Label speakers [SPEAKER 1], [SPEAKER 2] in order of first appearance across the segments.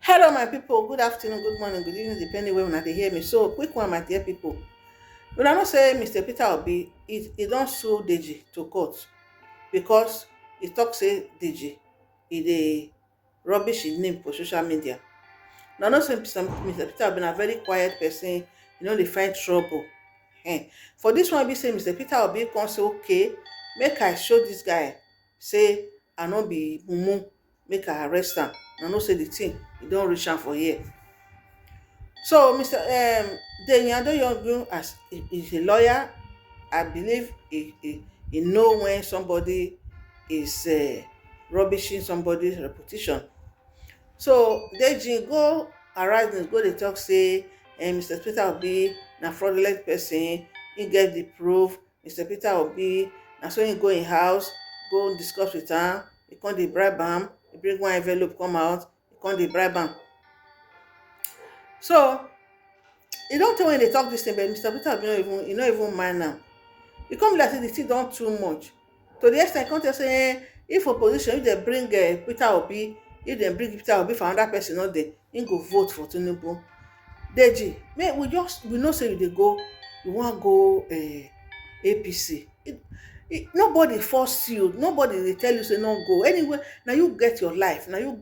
[SPEAKER 1] Hello, my people. Good afternoon, good morning, good evening, depending where una dey hear me. So, quick one, my dear people. Una know say Mr. Peter Obi, he don sue Deji to court because he talk say Deji he dey rubbish his name for social media. Una know say Mr. Peter Obi na very quiet person. He no dey find trouble. For this one, be say Mr. Peter Obi come say, okay, make I show this guy say I no be mumu, make I arrest am. Una know say the thing e don reach am for here. So Mr. Deji Adeyanju, as is a lawyer, I believe he know when somebody is rubbishing somebody's reputation. So Deji go arise and go dey talk say Mr. Peter Obi na fraudulent person, he get the proof. Mr. Peter Obi na so he go im house, go discuss with am, he come dey bribe am, he bring one envelope come out, he come dey bribe am. So e don tell when dey talk dis thing, but Mr. Peter Obi no even mind am. E come be like say the thing don too much, to the ex ten t come tell say if opposition, if dem bring Peter Obi, if dem bring Peter Obi for another person no dey, im go vote for Tinubu. Deji, we know say you dey go, you wan go APC. Nobody force you, nobody dey tell you say no go anywhere. Na you get your life, na you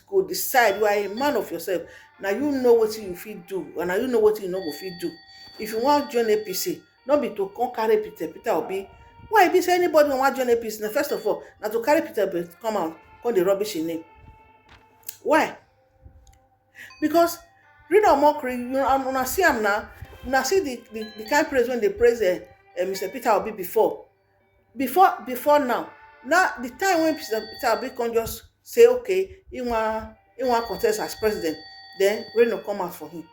[SPEAKER 1] go decide. You are a man of yourself. Na you know wetin you fit do, and na you know wetin you no go fit do. If you wan join APC, no be to come carry Peter Obi. Why e be say anybody wey wan join APC, na first of all na to carry Peter Obi come out come dey rubbish im name? Why? Because read or mockery, una see am now, una see the kind praise when they praise Mr. Peter Obi before now. Now the time when Peter Obi come just say okay, he wan contest as president, then rain will come out for him.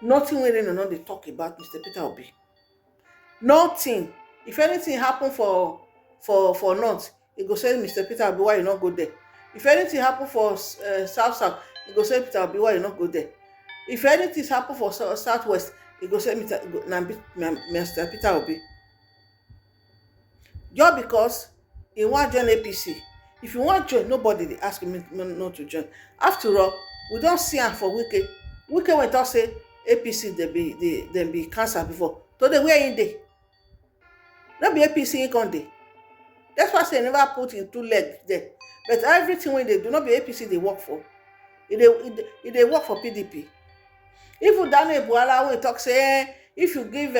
[SPEAKER 1] Nothing wey rain no dey talk about Mr. Peter Obi. Nothing. If anything happen for north, e go say Mr. Peter Obi, why you no go there? If anything happen for south, e go say Peter Obi, why you no go there? If anything happen for southwest, e go say Mr. Peter Obi. Just because he wan join APC. If you wan join, nobody dey ask him not to join. After all, we don see am for Wike wey talk say APC dem be cancer before. Today where im dey? No be APC im come dey. That's why say never put im two leg there. But everything wey dey do, no be APC dey work for. E dey work for PDP. Even Daniel Buhala wey talk say if you give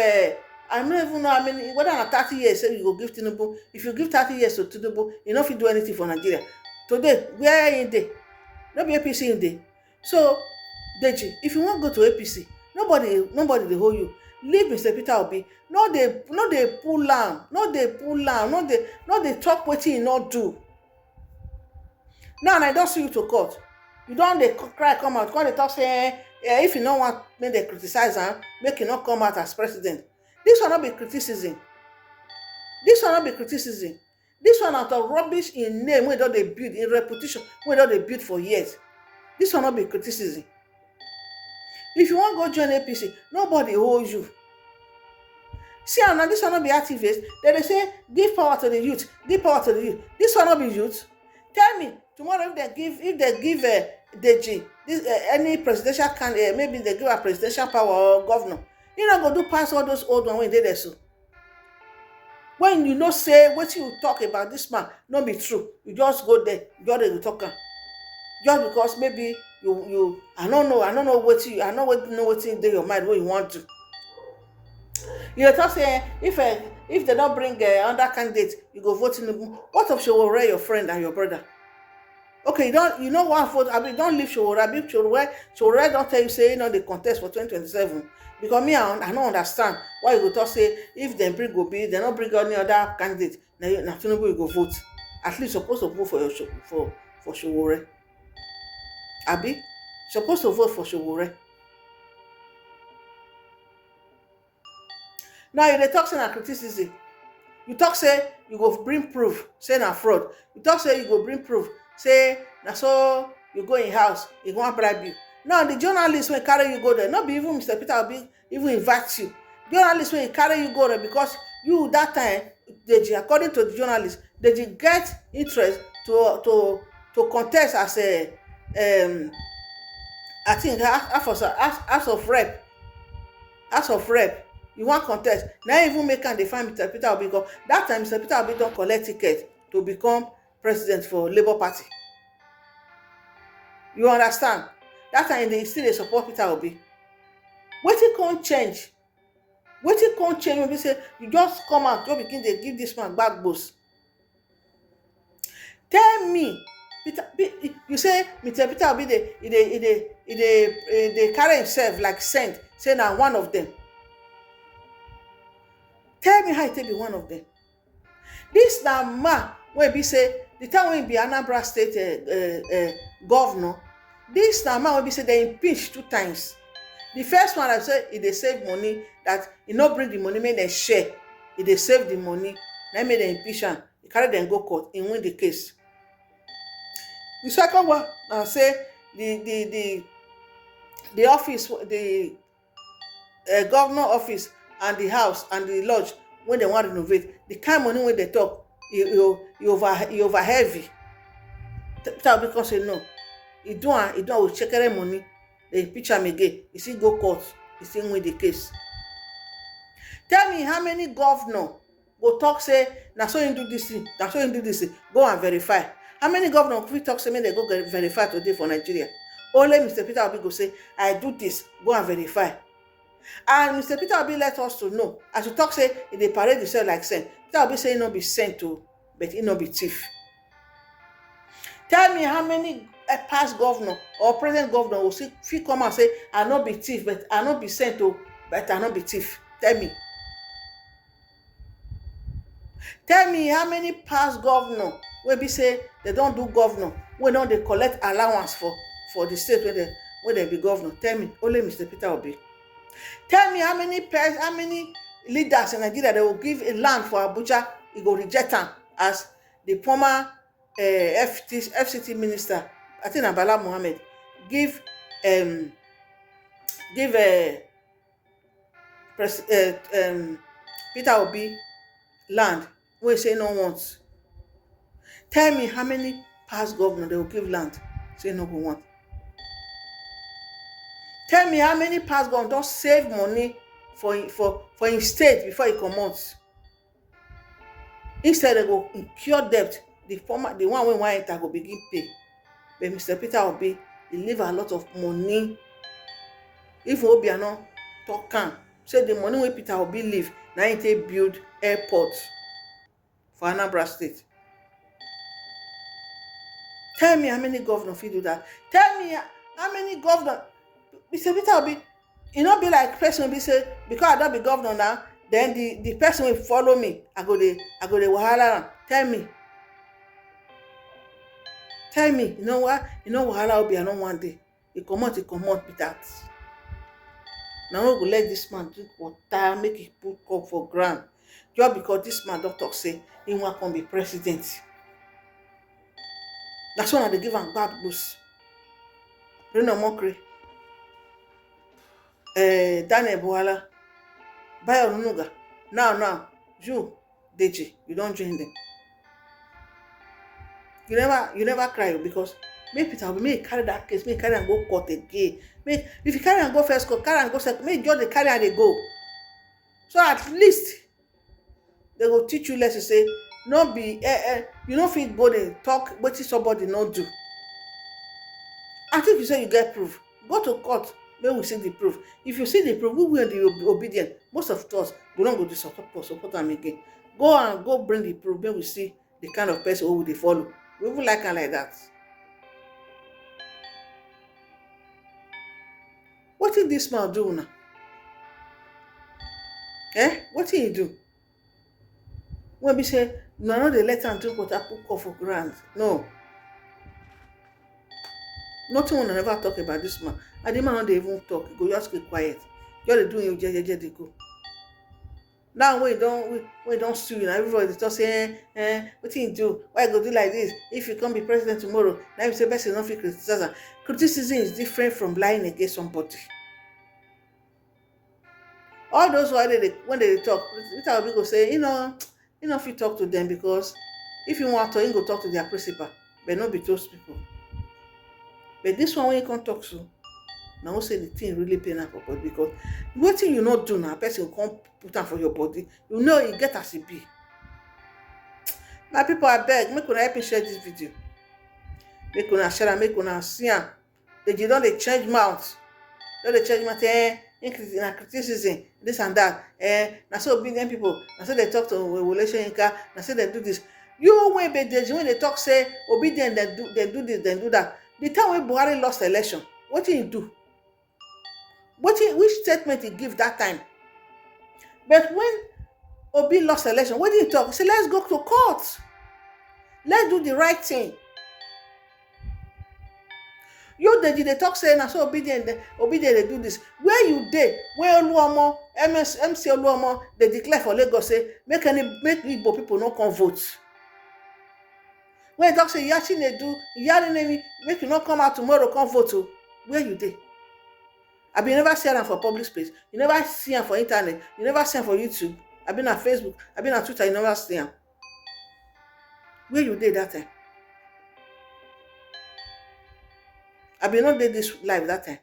[SPEAKER 1] I no even know how many, whether na 30 years say you go give Tinubu. If you give 30 years to Tinubu, you no fit do anything for Nigeria. Today where im dey? No be APC im dey. So Deji, if you wan go to APC, nobody dey hold you. Leave Mr. Peter Obi. No dey pull am, no dey talk wetin e no do. Now I don see you to court, you don dey cry come out, come dey talk say if you no want make dem criticize am, make e no come out as president. This one no be criticism. This one na to rubbish im name wey don dey build, im reputation wey don dey build for years. This one no be criticism. If you wan go join APC, nobody hold you. See am now, this one no be activist. Dem dey say give power to the youth, give power to the youth. This one no be youth. Tell me tomorrow if dem give Deji this any presidential candidate, maybe they give a presidential power or governor, you no go do pass all those old ones wey dey there. So when you know say wetin you talk about this man no be true, you just go there, you just dey talk am. Just because maybe you I no know wetin dey your mind wey you wan do. You dey talk say if they don't bring another candidate, you go vote Tinubu. What of Sowore, your friend and your brother? Okay, you know one vote. I mean, don't leave Sowore. Sowore don't tell you say they contest for 2027. Because me, I don't understand why you go talk say if they bring Obi, they don't bring any other candidate. Now Tinubu you go vote. At least supposed to vote for Sowore. Abi, supposed to vote for Sowore. Now you dey talk say na criticism. You talk say you go bring proof say na fraud. You talk say you go bring proof say na so you go in house, he wan bribe you. Now the journalist wey carry you go there, not be even Mr. Peter Obi even invite you. Journalist wey carry you go there because that time Deji, according to the journalist, Deji get interest to to contest as a I think house of rep, you wan contest, na even make am dey find Mr. Peter Obi, because dat time Mr. Peter Obi don collect ticket to become president for Labour Party. You understand? Dat time e still dey support Peter Obi. Wetin come change? Wetin come change wey be say you just come out just begin dey give dis man gbagbos? Tell me, you say Mr. Peter Obi dey carry himself like saint, say na one of them. Tell me how e take be one of them. Dis na man wey be say the time wey he be Anambra State governor, dis na man wey be say dem impeach 2 times. The first one, I say e dey save money, that e no bring the money make dem share, e dey save the money, na make dem impeach am, e carry dem go court, e win the case. The second one na say the office, the governor office and the house and the lodge wey dem wan renovate, the kind money wey dem talk, e over heavy. Peter Obi come say no, e do am with shekere money, dem impeach am again, e still go court, e still win the case. Tell me how many governor go talk say na so him do dis thing, na so him do dis thing, go and verify. How many governor fit talk say make dem go verify today for Nigeria? Only Mr. Peter Obi go say, I do this, go and verify. And Mr. Peter Obi let us to know, as you talk say e dey parade himself like saint, Peter Obi say e no be saint o, but e no be thief. Tell me how many past governor or present governor will fit come and say, I no be thief, but I no be saint o, but I no be thief. Tell me. Tell me how many past governor wey be say they don do governor, wey don dey collect allowance for the state wey dem be governor. Tell me, only Mr. Peter Obi. Tell me how many leaders in Nigeria they will give a land for Abuja, he go reject am, as the former FCT minister, I think Bala Mohammed, give Peter Obi land wey say no want. Tell me how many past governors they will give land, say no go want. Tell me how many past governors don save money for im state before he comot. Instead, they go incur debt. The one wey wan enter go begin pay. But Mr. Peter Obi, he leave a lot of money. If Obiano talk am, say the money wey Peter Obi leave, na him take build airport for Anambra State. Tell me how many governors fit do that. Tell me how many governors. Mr. Peter Obi, e no be like person be say, because I don be governor now, then the person will follow me, I go dey wahala am. Tell me, you know what? You know wahala Obiano one day. He comot be that. Now we go let this man drink water, make he put cup for ground, just because this man don talk say he wan come be president. That's why they give am bad boost. Reno Mokri, Daniel Buhala, Bayo Nunuga. Now, you, Deji, you don't join them. You never cry, because make Peter Obi, make carry that case, make carry and go court again. Make, if you carry and go first court, carry and go second, make just the carry and they go. So at least they will teach you lesson, say no be you no fit go dey talk wetin somebody no do. I think you say you get proof, go to court, make we see the proof. If you see the proof, we will be obedient. Most of us, we don't go to support them again. Go bring the proof, make we see the kind of person who will follow. We will like her like that. What did this man do now? What did he do? When we say, no, they let him drink water, put cup for ground. No. Nothing will never talk about this man. And the man don't even talk. He go just keep quiet. You're doing you they go. Now we don't sue you. Everybody just say, what do you do? Why go do like this? If you can't be president tomorrow, now you say best not feel criticism. Criticism is different from lying against somebody. All those when they talk, Peter Obi go say, you know, if you talk to them, because if you want to, you go talk to their principal. but not be those people. But this one, when you come talk to, now who say the thing really pain for body, because what thing you not do now, person will come put am for your body. You know you get as it be. My people, I beg, make una help me share this video. Make una share and make una see am. They don't they change mouth. Don't they change mouth? In criticism, this and that. Now so obedient people. Now so they talk to relation inca. Now so they do this. You when they talk say obedient, they do this, they do that. The time when Buhari lost the election, what did he do? Which statement he give that time? But when Obi lost the election, what did he talk? He said, let's go to court. Let's do the right thing. You they talk say na so obedient they do this. Where you did? Where Oluomo, MC Oluomo, they declare for Lagos say make Igbo people not come vote. When talk say Yachi they do, make you not come out tomorrow come vote. Where you did? I been never see them for public space. You never see them for internet. You never see them for YouTube. I've been on Facebook. I've been on Twitter. You never see them. Where you did that time? I been not did this live that time.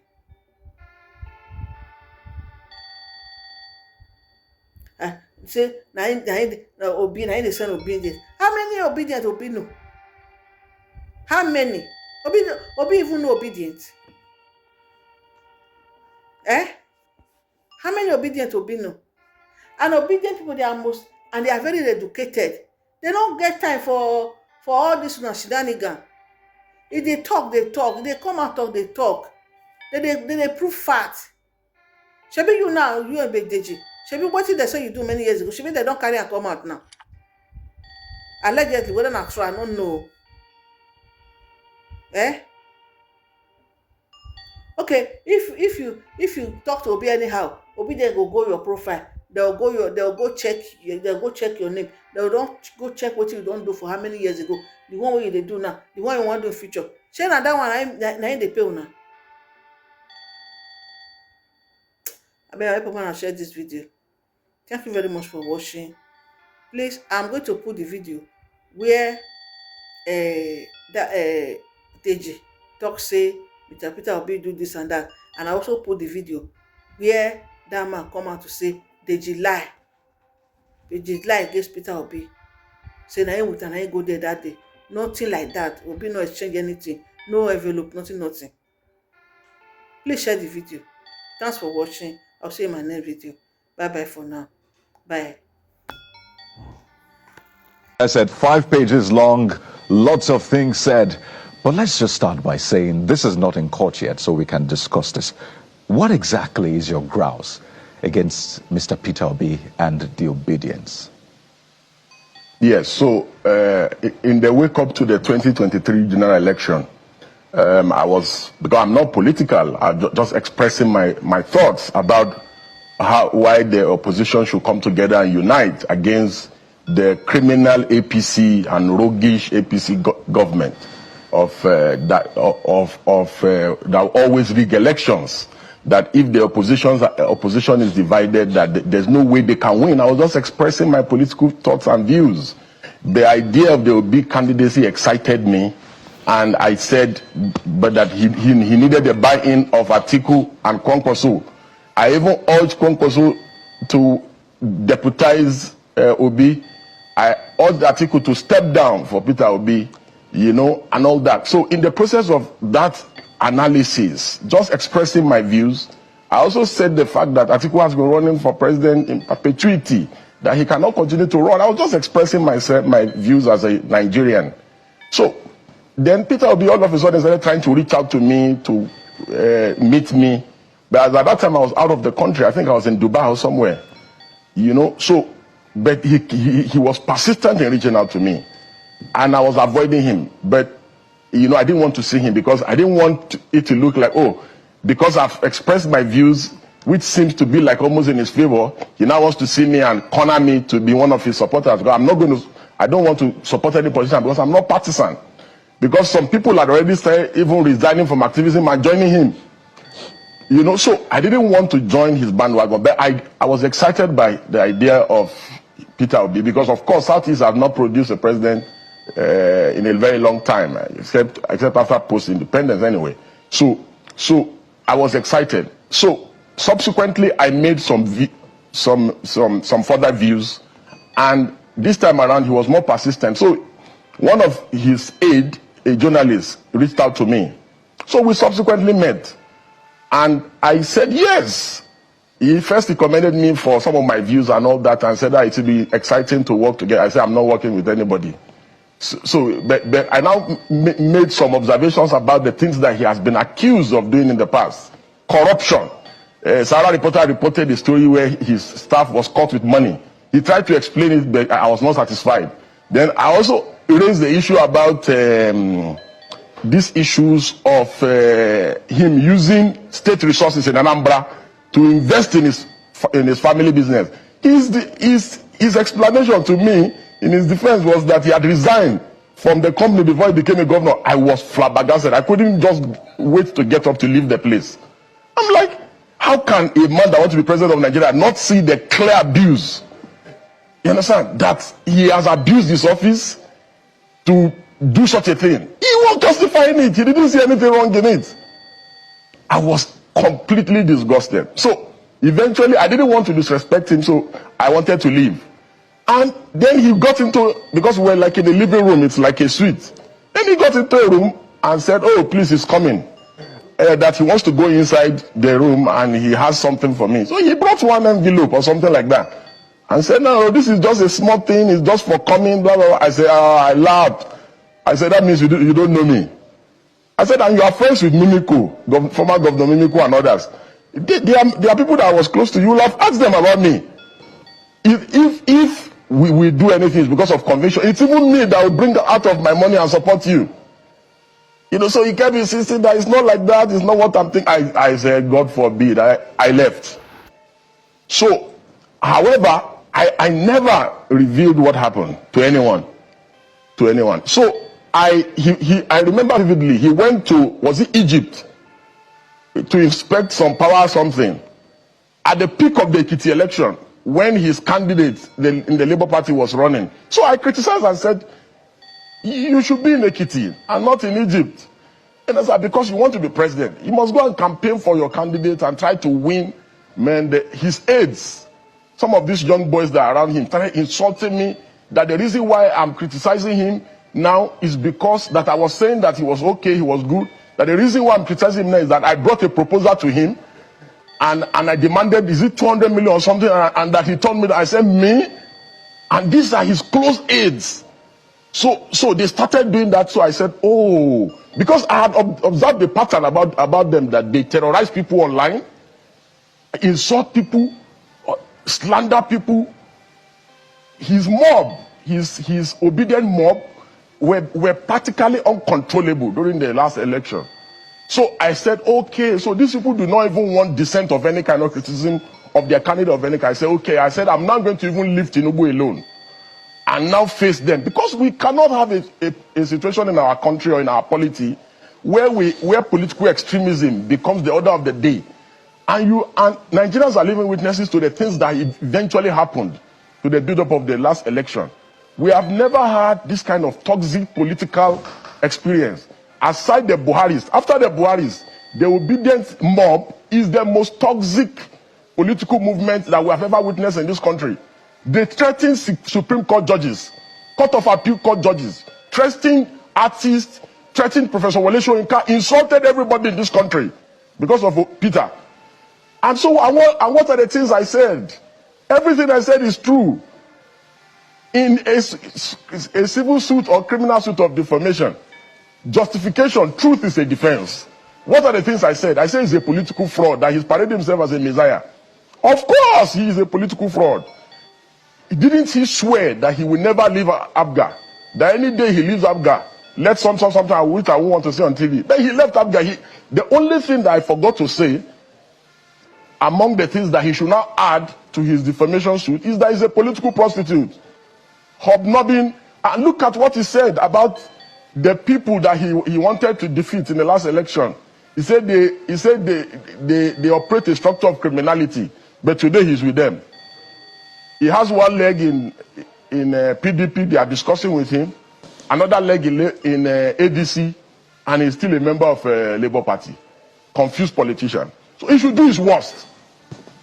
[SPEAKER 1] Say Obi, the son obedient. How many obedient Obi no? How many? Obi even no obedient. How many obedient Obi no? And obedient people, they are most, and they are very educated. They don't get time for all this shenanigan. If they talk, they talk. They come out talk, they talk. They prove fact. Shebi you now, you and Deji. Shebi what did they say you do many years ago? Shebi they don't carry and come out now. Allegedly, whether not true, I don't know. Okay, if you talk to Obi anyhow, Obi they go your profile. They'll go check your name. They'll don't go check what you don't do for how many years ago. The one way they do now, the one you want to do in future. Share that one na they pay now. I mean, I hope I share this video. Thank you very much for watching. Please, I'm going to put the video where Deji talk say Peter Obi do this and that, and I also put the video where that man come out to say Deji lie against Peter Obi. Say na him with and I go there that day. Nothing like that. Obi no exchange anything. No envelope, nothing. Please share the video. Thanks for watching. I'll see you in my next video. Bye for now. Bye.
[SPEAKER 2] I said 5 pages long, lots of things said. But let's just start by saying this is not in court yet, so we can discuss this. What exactly is your grouse against Mr. Peter Obi and the obedience?
[SPEAKER 3] Yes, so in the wake up to the 2023 general election, because I'm not political, I'm just expressing my thoughts about why the opposition should come together and unite against the criminal APC and roguish APC government that always rig elections. That if the opposition is divided, that there's no way they can win. I was just expressing my political thoughts and views. The idea of the Obi candidacy excited me, and I said, but that he needed the buy-in of Atiku and Kwankwaso. I even urged Kwankwaso to deputize Obi. I urged Atiku to step down for Peter Obi, and all that. So in the process of that analysis, just expressing my views, I also said the fact that Atiku has been running for president in perpetuity, that he cannot continue to run. I was just expressing my views as a Nigerian. So then Peter Obi all of a sudden started trying to reach out to me to meet me. But at that time I was out of the country. I think I was in Dubai or somewhere. So, but he was persistent in reaching out to me. And I was avoiding him. But I didn't want to see him because I didn't want it to look like, because I've expressed my views, which seems to be like almost in his favor, he now wants to see me and corner me to be one of his supporters. Because I don't want to support any politician because I'm not partisan. Because some people had already started even resigning from activism and joining him. So I didn't want to join his bandwagon, but I was excited by the idea of Peter Obi because, of course, Southeast have not produced a president in a very long time, except after post-independence anyway. So I was excited. So subsequently, I made some further views, and this time around he was more persistent. So one of his aide, a journalist, reached out to me. So we subsequently met, and I said yes. He commended me for some of my views and all that, and said that it would be exciting to work together. I said I'm not working with anybody. But I now made some observations about the things that he has been accused of doing in the past. Corruption. Sarah reporter reported a story where his staff was caught with money. He tried to explain it, but I was not satisfied. Then I also raised the issue about these issues of him using state resources in Anambra to invest in his family business. His explanation to me in his defense was that he had resigned from the company before he became a governor. I was flabbergasted. I couldn't just wait to get up to leave the place. I'm like, how can a man that wants to be president of Nigeria not see the clear abuse? You understand? That he has abused his office to do such a thing. He was justifying it. He didn't see anything wrong in it. I was completely disgusted. So eventually I didn't want to disrespect him, so I wanted to leave. And then he got into, because we're like in the living room, it's like a suite. Then he got into a room and said, oh, please, he's coming. That he wants to go inside the room and he has something for me. So he brought one envelope or something like that. And said, no, this is just a small thing. It's just for coming, blah, blah, blah. I said, I laughed. I said, that means you don't know me. I said, and you are friends with Mimiko, former Governor Mimiko and others. There are people that I was close to. You will have asked them about me. If we do anything, it's because of conviction. It's even me that will bring out of my money and support you. You know, so he kept insisting that it's not like that, it's not what I'm thinking. I said, God forbid, I left. So, however, I never revealed what happened to anyone. So, I remember vividly, he went to, was it Egypt? To inspect some power or something. At the peak of the Ekiti election, when his candidate in the Labour Party was running. So I criticized and said, you should be in Ekiti and not in Egypt. And I said, because you want to be president, you must go and campaign for your candidate and try to win. Man, his aides, some of these young boys that are around him, started insulting me, that the reason why I'm criticizing him now is because that I was saying that he was okay, he was good. That the reason why I'm criticizing him now is that I brought a proposal to him and I demanded, is it 200 million or something? And that he told me that I said, me? And these are his close aides. So they started doing that. So I said, oh, because I had observed the pattern about them, that they terrorize people online, insult people, slander people. His mob, his obedient mob were practically uncontrollable during the last election. So I said, okay, so these people do not even want dissent of any kind of criticism of their candidate of any kind. I said, okay, I'm not going to even leave Tinubu alone and now face them, because we cannot have a situation in our country or in our polity where political extremism becomes the order of the day. And Nigerians are living witnesses to the things that eventually happened to the build-up of the last election. We have never had this kind of toxic political experience. Aside the Buharis, after the Buharis, the obedient mob is the most toxic political movement that we have ever witnessed in this country. They threaten Supreme Court judges, Court of Appeal Court judges, threatening artists, threatening Professor Wole Soyinka, insulted everybody in this country because of Peter. And so, what are the things I said? Everything I said is true. In a civil suit or criminal suit of defamation, justification, truth is a defense. What are the things I said? I said he's a political fraud, that he's parading himself as a messiah. Of course he is a political fraud. Didn't he swear that he will never leave Abga? That any day he leaves Abga, let something which I won't want to say on TV. Then he left Abga. The only thing that I forgot to say, among the things that he should now add to his defamation suit, is that he's a political prostitute. Hobnobbing. And look at what he said about the people that he wanted to defeat in the last election. He said they operate a structure of criminality, but today he's with them. He has one leg in PDP. They are discussing with him. another leg in ADC, and he's still a member of Labour Party. Confused politician. So he should do his worst.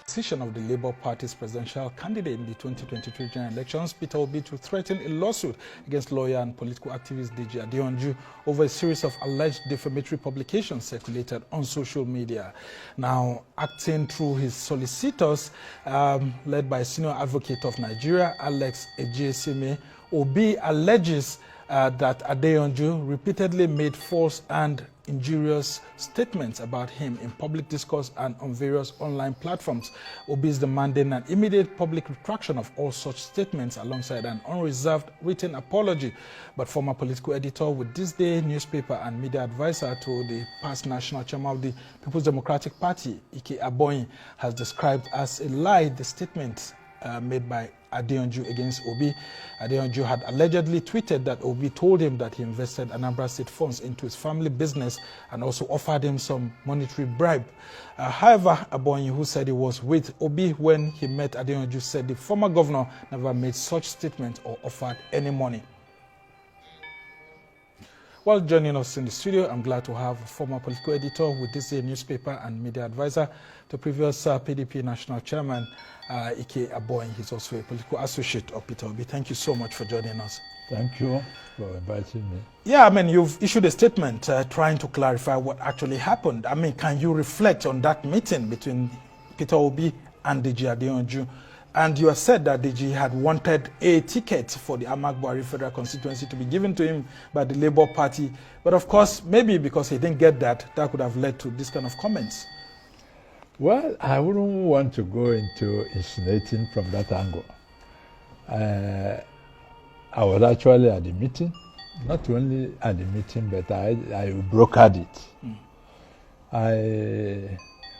[SPEAKER 4] Decision of the Labour Party's presidential candidate in the 2023 general elections, Peter Obi, to threaten a lawsuit against lawyer and political activist Deji Adeyanju over a series of alleged defamatory publications circulated on social media. Now, acting through his solicitors, led by senior advocate of Nigeria, Alex Ejiesime, Obi alleges that Adeyanju repeatedly made false and injurious statements about him in public discourse and on various online platforms. Obi is demanding an immediate public retraction of all such statements alongside an unreserved written apology. But former political editor with This Day newspaper and media advisor to the past national chairman of the People's Democratic Party, Ike Aboyin, has described as a lie the statements made by Adeyanju against Obi. Adeyanju had allegedly tweeted that Obi told him that he invested Anambra State funds into his family business and also offered him some monetary bribe. However, Aboyin, who said he was with Obi when he met Adeyanju, said the former governor never made such statement or offered any money. While joining us in the studio, I'm glad to have a former political editor with This Day newspaper and media advisor to previous PDP national chairman, Ike Aboyin. He's also a political associate of Peter Obi. Thank you so much for joining us.
[SPEAKER 5] Thank you for inviting me.
[SPEAKER 4] Yeah, I mean, you've issued a statement trying to clarify what actually happened. I mean, can you reflect on that meeting between Peter Obi and Deji Adeyanju? And you have said that Deji had wanted a ticket for the Ahmad Buhari federal constituency to be given to him by the Labour Party. But of course, maybe because he didn't get that, that could have led to this kind of comments.
[SPEAKER 5] Well, I wouldn't want to go into insinuating from that angle. I was actually at the meeting, not only at the meeting, but I brokered it.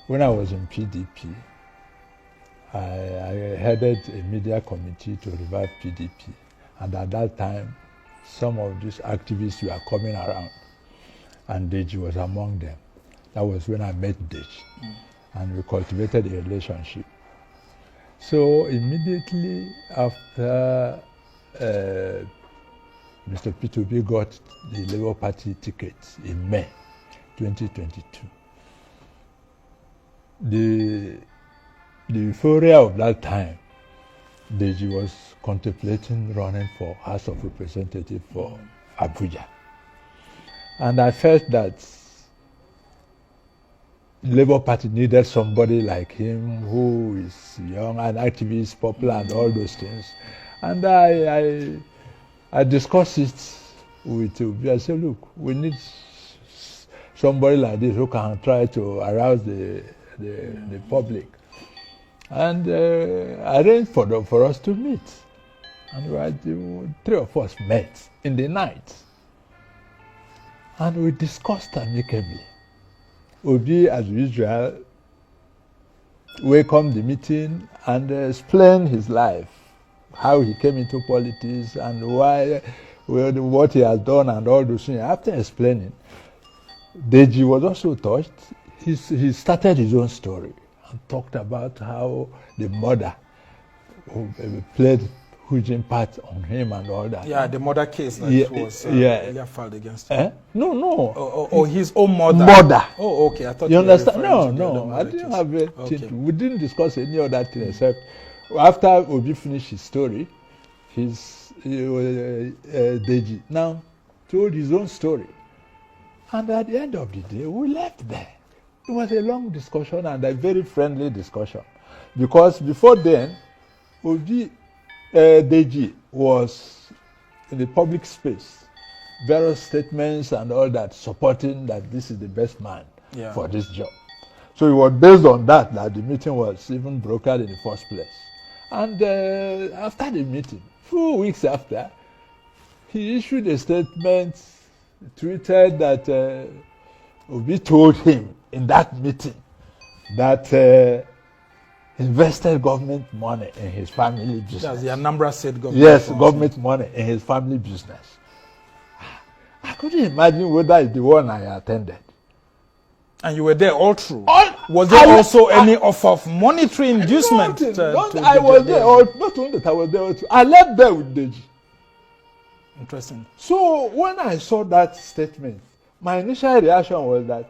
[SPEAKER 5] When I was in PDP, I headed a media committee to revive PDP. And at that time, some of these activists were coming around, and Deji was among them. That was when I met Deji, and we cultivated a relationship. So immediately after Mr. Peter Obi got the Labour Party ticket in May 2022, the euphoria of that time, Deji was contemplating running for House of Representatives for Abuja. And I felt that the Labour Party needed somebody like him who is young and activist, popular, and all those things. And I discussed it with Obi. I said, look, we need somebody like this who can try to arouse the public. And arranged for us to meet. And three of us met in the night. And we discussed amicably. Obi, as usual, welcomed the meeting and explained his life, how he came into politics and what he has done and all those things. After explaining, Deji was also touched. He started his own story and talked about how the mother played huge impact on him and all that.
[SPEAKER 4] Yeah, the mother case that was earlier filed against him.
[SPEAKER 5] No.
[SPEAKER 4] Oh, his own mother.
[SPEAKER 5] Mother.
[SPEAKER 4] Oh, okay. I thought
[SPEAKER 5] you understand?
[SPEAKER 4] No.
[SPEAKER 5] I didn't have it.
[SPEAKER 4] Okay.
[SPEAKER 5] We didn't discuss any other thing except after Obi finished his story, Deji now told his own story. And at the end of the day, we left there. It was a long discussion and a very friendly discussion. Because before then, Deji was in the public space, various statements and all that, supporting that this is the best man for this job. So it was based on that the meeting was even brokered in the first place. And after the meeting, 2 weeks after, he issued a statement, tweeted that Obi told him in that meeting that invested government money in his family business.
[SPEAKER 4] That's the Anambra State government.
[SPEAKER 5] Yes, government money in his family business. I couldn't imagine whether it's the one I attended.
[SPEAKER 4] And you were there all through. Was there also any offer of monetary inducement?
[SPEAKER 5] I was there. Not only that I was there, I left there with Deji.
[SPEAKER 4] Interesting.
[SPEAKER 5] So when I saw that statement, my initial reaction was that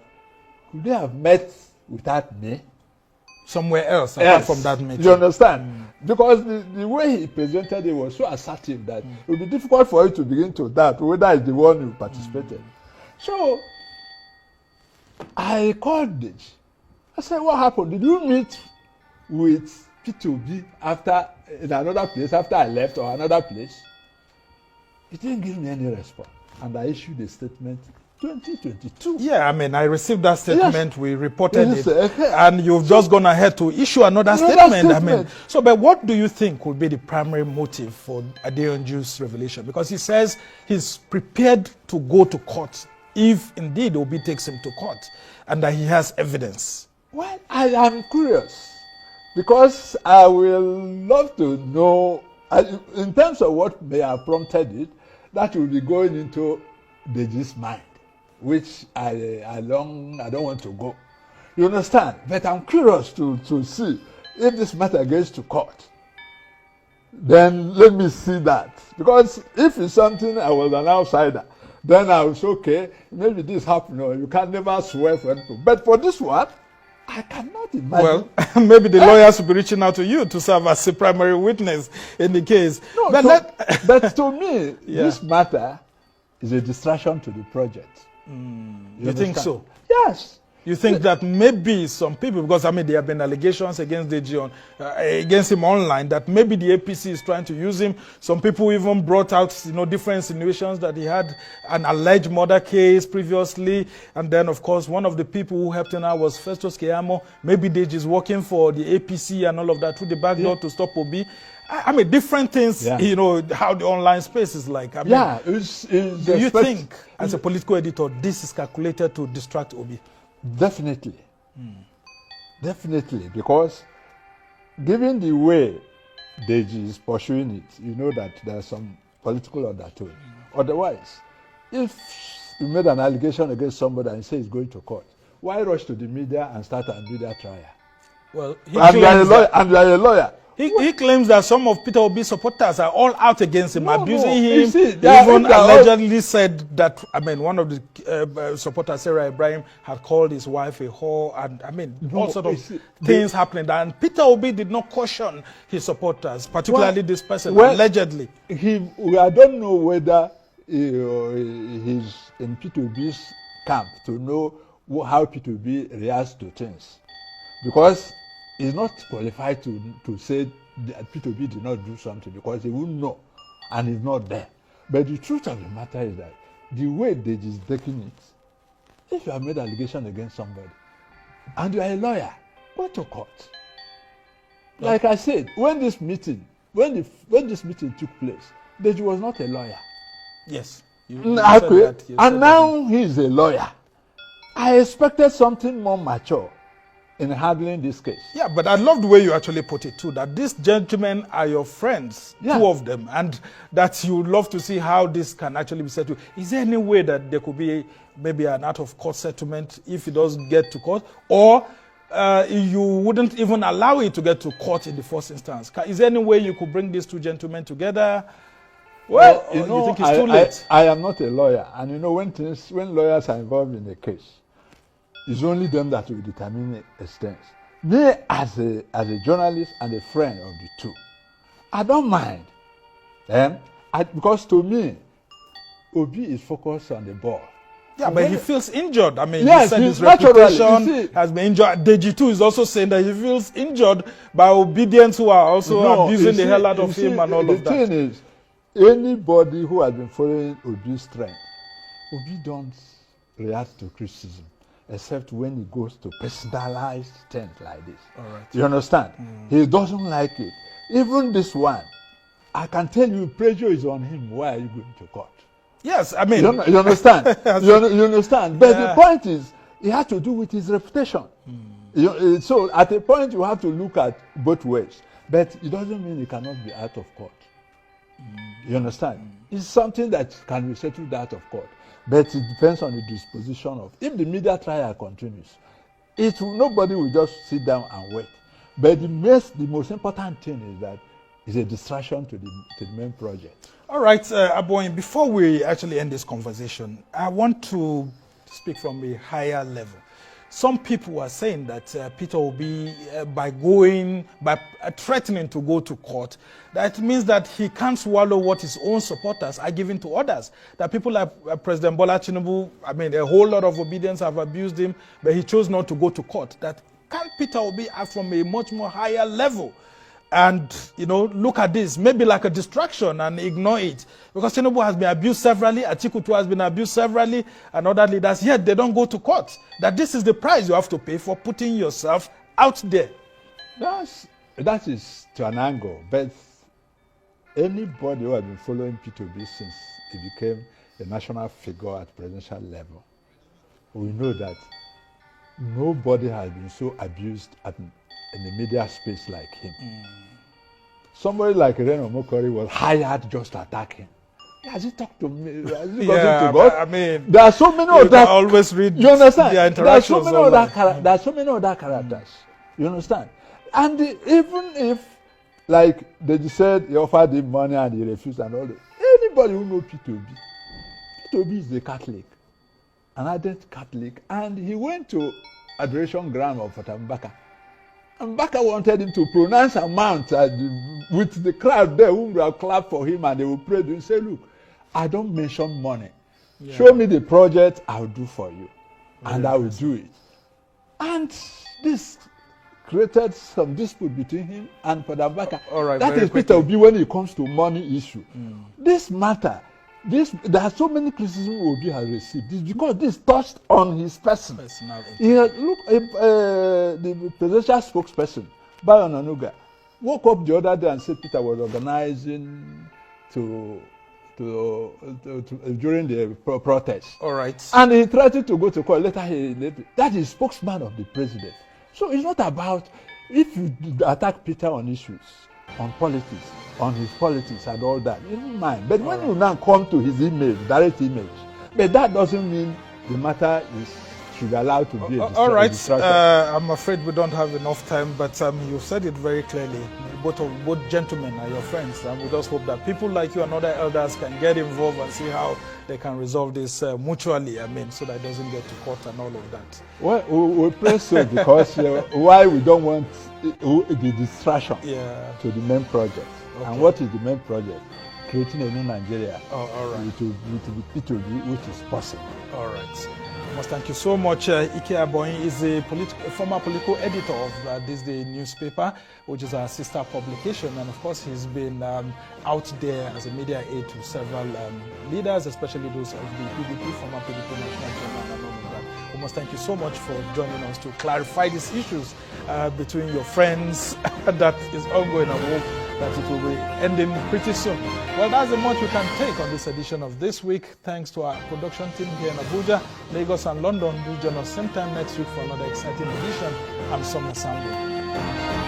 [SPEAKER 5] could they have met without me?
[SPEAKER 4] Somewhere else apart from that meeting.
[SPEAKER 5] You understand? Because the way he presented it was so assertive that it would be difficult for you to begin to doubt whether it's the one who participated. So I called Deji. I said, what happened? Did you meet with Peter Obi in another place after I left or another place? He didn't give me any response. And I issued a statement 2022.
[SPEAKER 4] Yeah, I mean, I received that statement.
[SPEAKER 5] Yes.
[SPEAKER 4] We reported
[SPEAKER 5] Yes,
[SPEAKER 4] it, and you've just gone ahead to issue another statement. I mean, so, but what do you think would be the primary motive for Adeyanju's revelation? Because he says he's prepared to go to court if indeed Obi takes him to court, and that he has evidence.
[SPEAKER 5] Well, I am curious because I will love to know, in terms of what may have prompted it, that will be going into Deji's mind, which I don't want to go. You understand? But I'm curious to see if this matter gets to court. Then let me see that. Because if it's something I was an outsider, then I was okay, maybe this happened. No, you can never swear for anything. But for this one, I cannot imagine.
[SPEAKER 4] Well, maybe the lawyers will be reaching out to you to serve as a primary witness in the case.
[SPEAKER 5] No, but to me, this matter is a distraction to the project.
[SPEAKER 4] You think so?
[SPEAKER 5] Yes.
[SPEAKER 4] You think that maybe some people, because I mean there have been allegations against Deji against him online, that maybe the APC is trying to use him. Some people even brought out, different insinuations that he had an alleged murder case previously, and then of course one of the people who helped him out was Festus Keyamo. Maybe Deji is working for the APC and all of that through the back door to stop Obi. I mean, different things. How the online space is like. I mean, do you think, as a political editor, this is calculated to distract Obi?
[SPEAKER 5] Definitely. Definitely, because given the way Deji is pursuing it, you know that there's some political undertone. Otherwise, if you made an allegation against somebody and say he's going to court, why rush to the media and start a media trial?
[SPEAKER 4] Well,
[SPEAKER 5] you are a lawyer.
[SPEAKER 4] He claims that some of Peter Obi's supporters are all out against him, abusing him.
[SPEAKER 5] Even
[SPEAKER 4] allegedly said that, I mean, one of the supporters, Sarah Ibrahim, had called his wife a whore, and I mean, all sort of things happening. And Peter Obi did not caution his supporters, particularly this person, allegedly.
[SPEAKER 5] I don't know whether he's in Peter Obi's camp to know how Peter Obi reacts to things. Because he's not qualified to say that Peter Obi did not do something because he wouldn't know and he's not there. But the truth of the matter is that the way Deji is taking it, if you have made an allegation against somebody and you are a lawyer, go to court. Like I said, when this meeting took place, Deji was not a lawyer.
[SPEAKER 4] Yes.
[SPEAKER 5] And now he is a lawyer. I expected something more mature in handling this case.
[SPEAKER 4] Yeah, but I love the way you actually put it too, that these gentlemen are your friends, two of them, and that you would love to see how this can actually be settled. Is there any way that there could be maybe an out-of-court settlement if it doesn't get to court, or you wouldn't even allow it to get to court in the first instance? Is there any way you could bring these two gentlemen together?
[SPEAKER 5] Well,
[SPEAKER 4] you think it's too late?
[SPEAKER 5] I am not a lawyer, and when lawyers are involved in a case, it's only them that will determine the extent. Me, as a journalist and a friend of the two, I don't mind. Because to me, Obi is focused on the ball.
[SPEAKER 4] Yeah, but he feels injured. I mean, he said his reputation has been injured. Deji too is also saying that he feels injured by obedience who are also abusing the hell out of him and all of that.
[SPEAKER 5] The thing is, anybody who has been following Obi's trend, Obi don't react to criticism, except when he goes to personalized things like this.
[SPEAKER 4] All right.
[SPEAKER 5] You understand? He doesn't like it. Even this one, I can tell you, pressure is on him. Why are you going to court?
[SPEAKER 4] Yes, I mean...
[SPEAKER 5] You understand? you understand? But the point is, it has to do with his reputation. So at a point, you have to look at both ways. But it doesn't mean he cannot be out of court. You understand? It's something that can be settled out of court. But it depends on the disposition of... If the media trial continues, nobody will just sit down and wait. But the most important thing is that it's a distraction to the main project.
[SPEAKER 4] All right, Aboyin, before we actually end this conversation, I want to speak from a higher level. Some people are saying that Peter Obi, by threatening to go to court, that means that he can't swallow what his own supporters are giving to others. That people like President Bola Tinubu, I mean, a whole lot of obedience have abused him, but he chose not to go to court. That can't Peter Obi act from a much more higher level? And, you know, look at this, maybe like a distraction and ignore it. Because Tinubu has been abused severally, Atiku too has been abused severally, and other leaders, yet they don't go to court. That this is the price you have to pay for putting yourself out there.
[SPEAKER 5] That is to an angle, but anybody who has been following Peter Obi since he became a national figure at presidential level, we know that nobody has been so abused in the media space like him. Somebody like Reno Mokori was hired just to attack him. Has he talked to me? Has he gotten to God?
[SPEAKER 4] I mean,
[SPEAKER 5] there are so many
[SPEAKER 4] you
[SPEAKER 5] of that.
[SPEAKER 4] always read
[SPEAKER 5] You understand?
[SPEAKER 4] their
[SPEAKER 5] There are so
[SPEAKER 4] interactions
[SPEAKER 5] many other characters. You understand? And even if, like they said, he offered him money and he refused and all that. Anybody who knows Peter Obi is a Catholic, an ardent Catholic, and he went to adoration ground of Fatambaka. And Mbaka wanted him to pronounce a mount with the crowd there who will clap for him and they will pray to him. Say, look, I don't mention money. Yeah. Show me the project, I'll do for you. And I will do it. And this created some dispute between him and Mbaka.
[SPEAKER 4] All right,
[SPEAKER 5] that is Peter Obi when it comes to money issue. This matter, there are so many criticisms Obi has received. This because this touched on his person. He had, look, the presidential spokesperson, Bayo Nanuga, woke up the other day and said Peter was organizing during the protest.
[SPEAKER 4] All right.
[SPEAKER 5] And he threatened to go to court. That is spokesman of the president. So it's not about if you attack Peter on issues, on politics, on his politics and all that, you don't mind. But when you now come to his image, direct image, but that doesn't mean the matter should be allowed to be a distraction.
[SPEAKER 4] All right, I'm afraid we don't have enough time, but you said it very clearly. Both gentlemen are your friends, and we just hope that people like you and other elders can get involved and see how they can resolve this mutually, I mean, so that it doesn't get to court and all of that.
[SPEAKER 5] Well, we pray so because why we don't want the distraction to the main project. Okay. And what is the main project? Creating a new Nigeria.
[SPEAKER 4] All right.
[SPEAKER 5] It will be which is possible.
[SPEAKER 4] All right. I must thank you so much. Ike Aboyin is a former political editor of This Day newspaper, which is our sister publication. And of course, he's been out there as a media aide to several leaders, especially those of the PDP, former PDP national chairman and all of that. I must thank you so much for joining us to clarify these issues between your friends that is ongoing. I hope that it will be ending pretty soon. Well, that's the much we can take on this edition of This Week. Thanks to our production team here in Abuja, Lagos and London. Do join us same time next week for another exciting edition. I'm Summer Sambo.